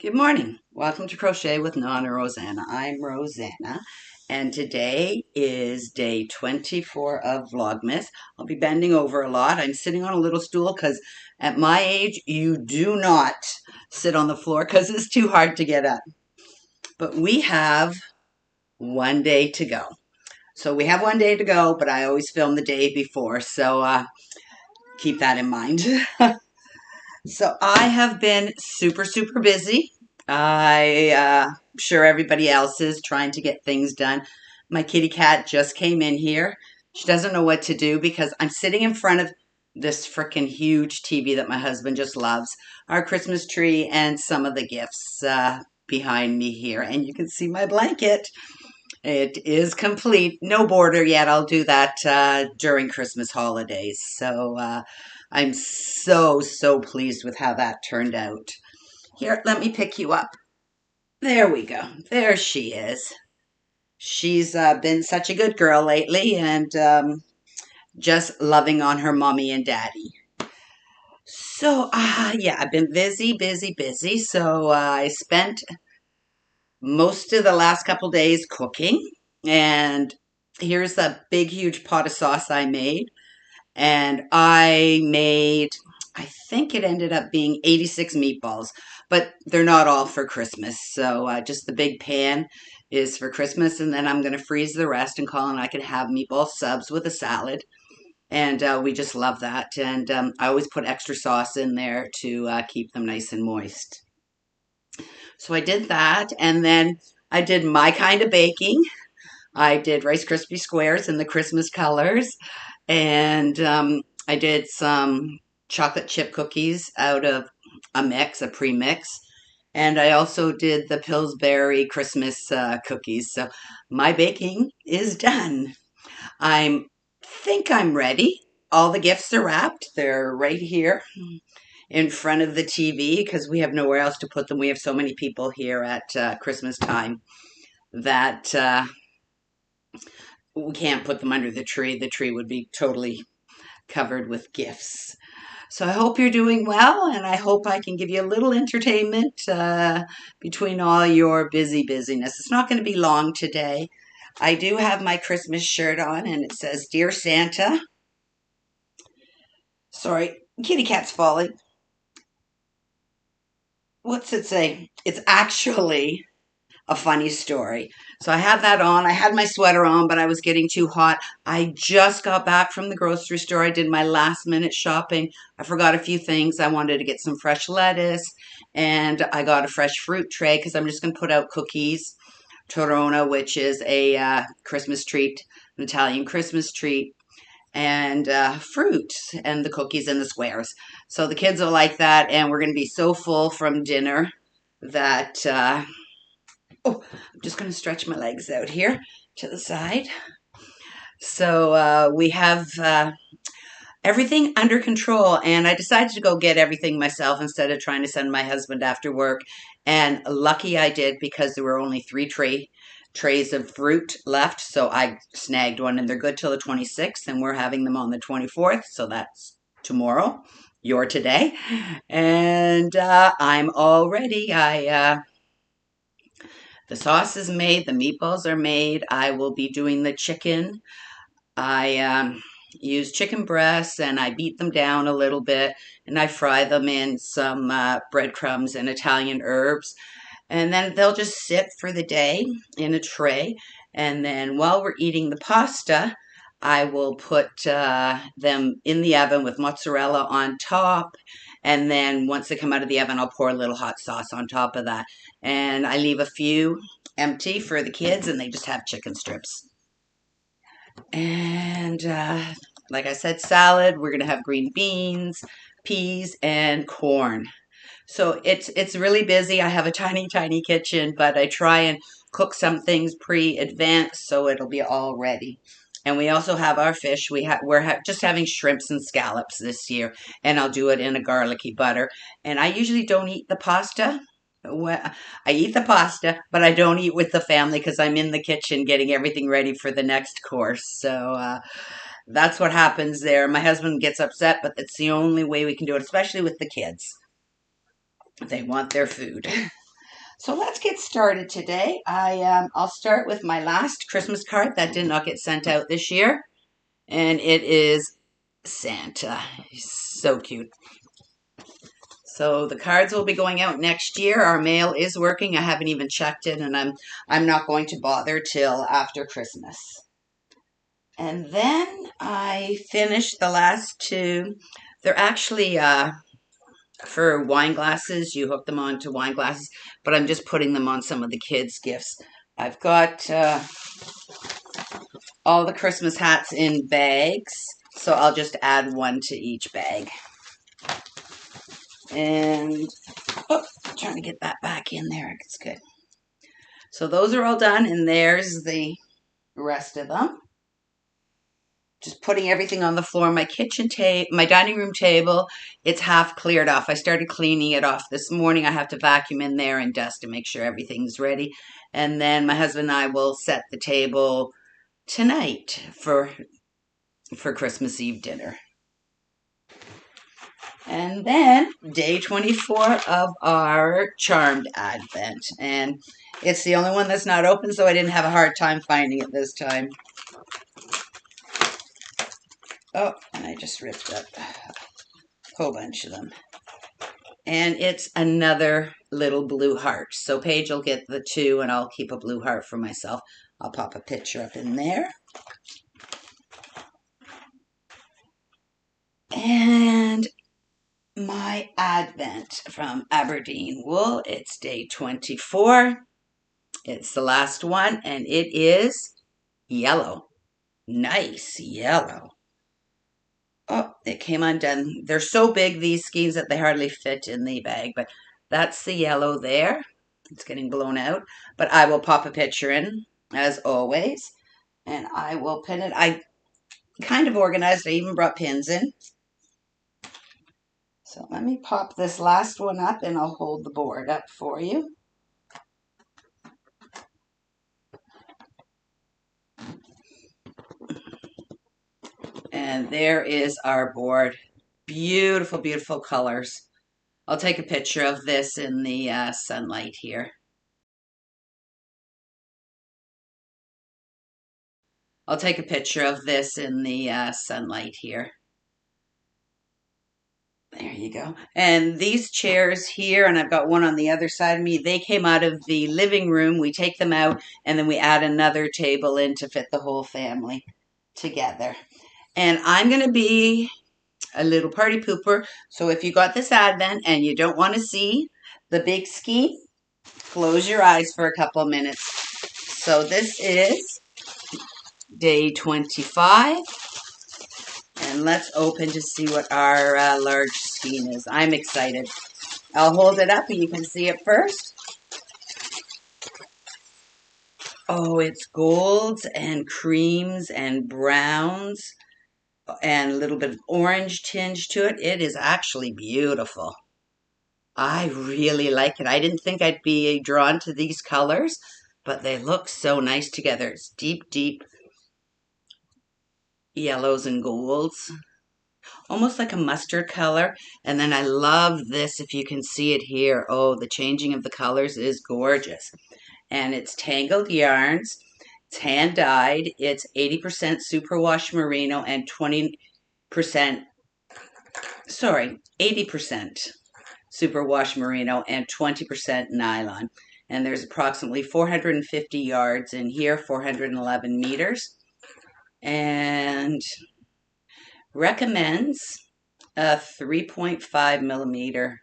Good morning. Welcome to Crochet with Nonna Rosanna. I'm Rosanna, and today is day 24 of Vlogmas. I'll be bending over a lot. I'm sitting on a little stool because at my age, you do not sit on the floor because it's too hard to get up. But we have one day to go. So we have one day to go, but I always film the day before, so keep that in mind. So I have been super busy. I'm sure everybody else is trying to get things done. My kitty cat just came in here. She doesn't know what to do because I'm sitting in front of this freaking huge TV that my husband just loves, our Christmas tree, and some of the gifts behind me here. And you can see my blanket. It is complete. No border yet. I'll do that during Christmas holidays. So I'm so pleased with how that turned out. Here, let me pick you up. There we go. There she is. She's been such a good girl lately and just loving on her mommy and daddy. So yeah, I've been busy. So I spent most of the last couple days cooking. And here's a big, huge pot of sauce I made. And I think it ended up being 86 meatballs, but they're not all for Christmas. So just the big pan is for Christmas. And then I'm going to freeze the rest, and Colin and I can have meatball subs with a salad. And we just love that. And I always put extra sauce in there to keep them nice and moist. So I did that. And then I did my kind of baking. I did Rice Krispie squares in the Christmas colors, and I did some chocolate chip cookies out of a pre-mix, and I also did the Pillsbury Christmas cookies. So my baking is done. I think I'm ready. All the gifts are wrapped. They're right here in front of the TV because we have nowhere else to put them. We have so many people here at Christmas time that we can't put them under the tree. The tree would be totally covered with gifts. So I hope you're doing well, and I hope I can give you a little entertainment between all your busyness. It's not going to be long today. I do have my Christmas shirt on, and it says, "Dear Santa." Sorry, kitty cat's falling. What's it say? It's actually a funny story. So I have that on. I had my sweater on, but I was getting too hot. I just got back from the grocery store. I did my last minute shopping. I forgot a few things. I wanted to get some fresh lettuce, and I got a fresh fruit tray because I'm just going to put out cookies, Torona, which is a Christmas treat, an Italian Christmas treat, and fruit, and the cookies and the squares. So the kids will like that, and we're going to be so full from dinner that oh, I'm just going to stretch my legs out here to the side. So we have everything under control, and I decided to go get everything myself instead of trying to send my husband after work. And lucky I did, because there were only three trays of fruit left, so I snagged one, and they're good till the 26th, and we're having them on the 24th, so that's tomorrow. You're today. And I'm all ready. The sauce is made. The meatballs are made. I will be doing the chicken. I use chicken breasts, and I beat them down a little bit, and I fry them in some breadcrumbs and Italian herbs. And then they'll just sit for the day in a tray. And then while we're eating the pasta, I will put them in the oven with mozzarella on top. And then once they come out of the oven, I'll pour a little hot sauce on top of that. And I leave a few empty for the kids, and they just have chicken strips. And like I said, salad. We're going to have green beans, peas, and corn. So it's really busy. I have a tiny kitchen, but I try and cook some things pre-advanced so it'll be all ready. And we also have our fish. We're just having shrimps and scallops this year, and I'll do it in a garlicky butter. And I usually don't eat the pasta. Well, I eat the pasta, but I don't eat with the family because I'm in the kitchen getting everything ready for the next course. So that's what happens there. My husband gets upset, but it's the only way we can do it, especially with the kids. They want their food. So let's get started today. I'll start with my last Christmas card that did not get sent out this year, and it is Santa. He's so cute. So the cards will be going out next year. Our mail is working. I haven't even checked it, and I'm not going to bother till after Christmas. And then I finished the last two. They're actually for wine glasses. You hook them onto wine glasses, but I'm just putting them on some of the kids' gifts. I've got all the Christmas hats in bags, so I'll just add one to each bag. And I'm trying to get that back in there. It's good. So those are all done, and there's the rest of them. Just putting everything on the floor. My kitchen table, my dining room table, it's half cleared off. I started cleaning it off this morning. I have to vacuum in there and dust to make sure everything's ready. And then my husband and I will set the table tonight for Christmas Eve dinner. And then day 24 of our Charmed Advent. And it's the only one that's not open, so I didn't have a hard time finding it this time. Oh, and I just ripped up a whole bunch of them. And it's another little blue heart. So Paige will get the two, and I'll keep a blue heart for myself. I'll pop a picture up in there. And my Advent from Aberdeen wool. It's day 24. It's the last one, and it is yellow. Nice yellow. Oh, it came undone. They're so big, these skeins, that they hardly fit in the bag, but that's the yellow there. It's getting blown out, but I will pop a picture in, as always, and I will pin it. I kind of organized. I even brought pins in. So let me pop this last one up, and I'll hold the board up for you. And there is our board. Beautiful, beautiful colors. I'll take a picture of this in the sunlight here. I'll take a picture of this in the sunlight here. There you go. And these chairs here, and I've got one on the other side of me, they came out of the living room. We take them out, and then we add another table in to fit the whole family together. And I'm going to be a little party pooper. So if you got this Advent and you don't want to see the big scheme, close your eyes for a couple of minutes. So this is day 25. And let's open to see what our large skein is. I'm excited. I'll hold it up and you can see it first. Oh, it's golds and creams and browns and a little bit of orange tinge to it. It is actually beautiful. I really like it. I didn't think I'd be drawn to these colors, but they look so nice together. It's deep, deep yellows and golds. Almost like a mustard color. And then I love this, if you can see it here. Oh, the changing of the colors is gorgeous. And it's Tangled yarns. It's hand dyed. It's 80% superwash merino and 80% superwash merino and 20% nylon. And there's approximately 450 yards in here, 411 meters. And recommends a 3.5 millimeter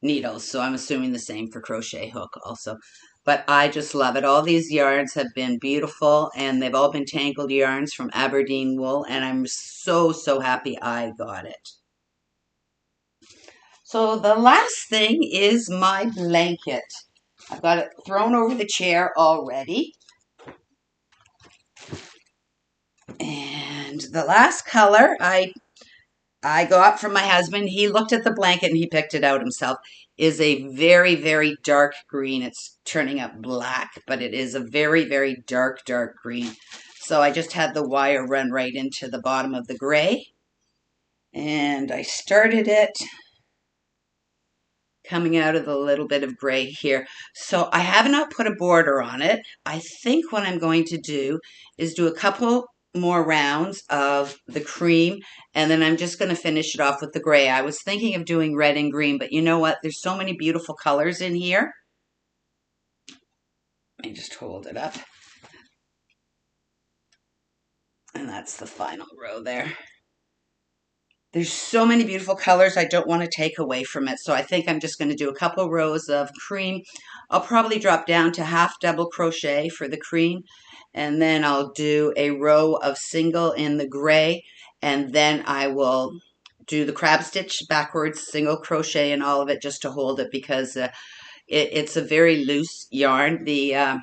needles. So I'm assuming the same for crochet hook also. But I just love it. All these yarns have been beautiful, and they've all been Tangled yarns from Aberdeen wool, and I'm so, so happy I got it. So the last thing is my blanket. I've got it thrown over the chair already. And the last color I got from my husband, he looked at the blanket and he picked it out himself, is a very, very dark green. It's turning up black, but it is a very, very dark, dark green. So I just had the wire run right into the bottom of the gray. And I started it coming out of the little bit of gray here. So I have not put a border on it. I think what I'm going to do is do a couple more rounds of the cream, and then I'm just going to finish it off with the gray. I was thinking of doing red and green, but you know what? There's so many beautiful colors in here. Let me just hold it up. And that's the final row there. There's so many beautiful colors. I don't want to take away from it. So I think I'm just going to do a couple rows of cream. I'll probably drop down to half double crochet for the cream. And then I'll do a row of single in the gray. And then I will do the crab stitch backwards, single crochet in all of it just to hold it, because it's a very loose yarn. The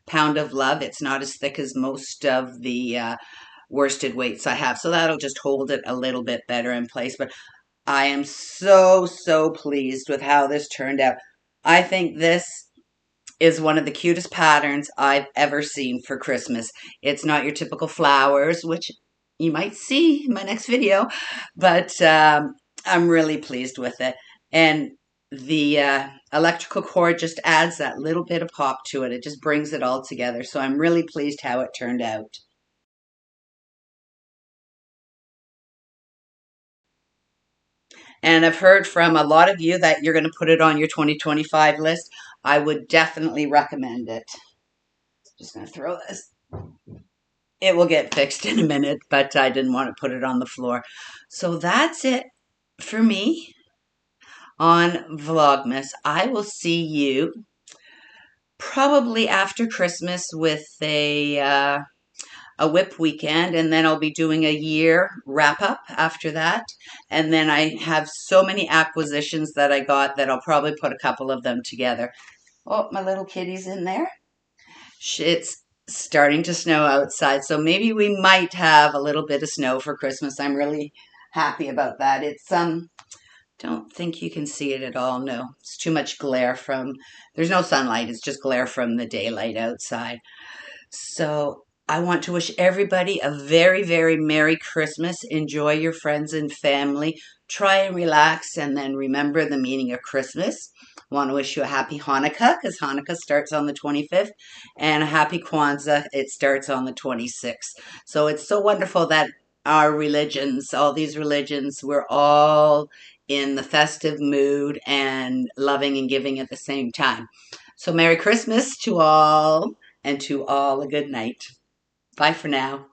Pound of Love, it's not as thick as most of the worsted weights I have, so that'll just hold it a little bit better in place. But I am so pleased with how this turned out. I think this is one of the cutest patterns I've ever seen for Christmas. It's not your typical flowers, which you might see in my next video, but I'm really pleased with it. And the electrical cord just adds that little bit of pop to it. It just brings it all together. So I'm really pleased how it turned out. And I've heard from a lot of you that you're going to put it on your 2025 list. I would definitely recommend it. Just going to throw this. It will get fixed in a minute, but I didn't want to put it on the floor. So that's it for me on Vlogmas. I will see you probably after Christmas with a whip weekend, and then I'll be doing a year wrap up after that. And then I have so many acquisitions that I got that I'll probably put a couple of them together. Oh, my little kitty's in there. It's starting to snow outside, so maybe we might have a little bit of snow for Christmas. I'm really happy about that. It's don't think you can see it at all. No, it's too much glare from, there's no sunlight. It's just glare from the daylight outside. So I want to wish everybody a very Merry Christmas. Enjoy your friends and family. Try and relax, and then remember the meaning of Christmas. I want to wish you a happy Hanukkah, because Hanukkah starts on the 25th, and a happy Kwanzaa. It starts on the 26th. So it's so wonderful that our religions, all these religions, we're all in the festive mood and loving and giving at the same time. So Merry Christmas to all, and to all a good night. Bye for now.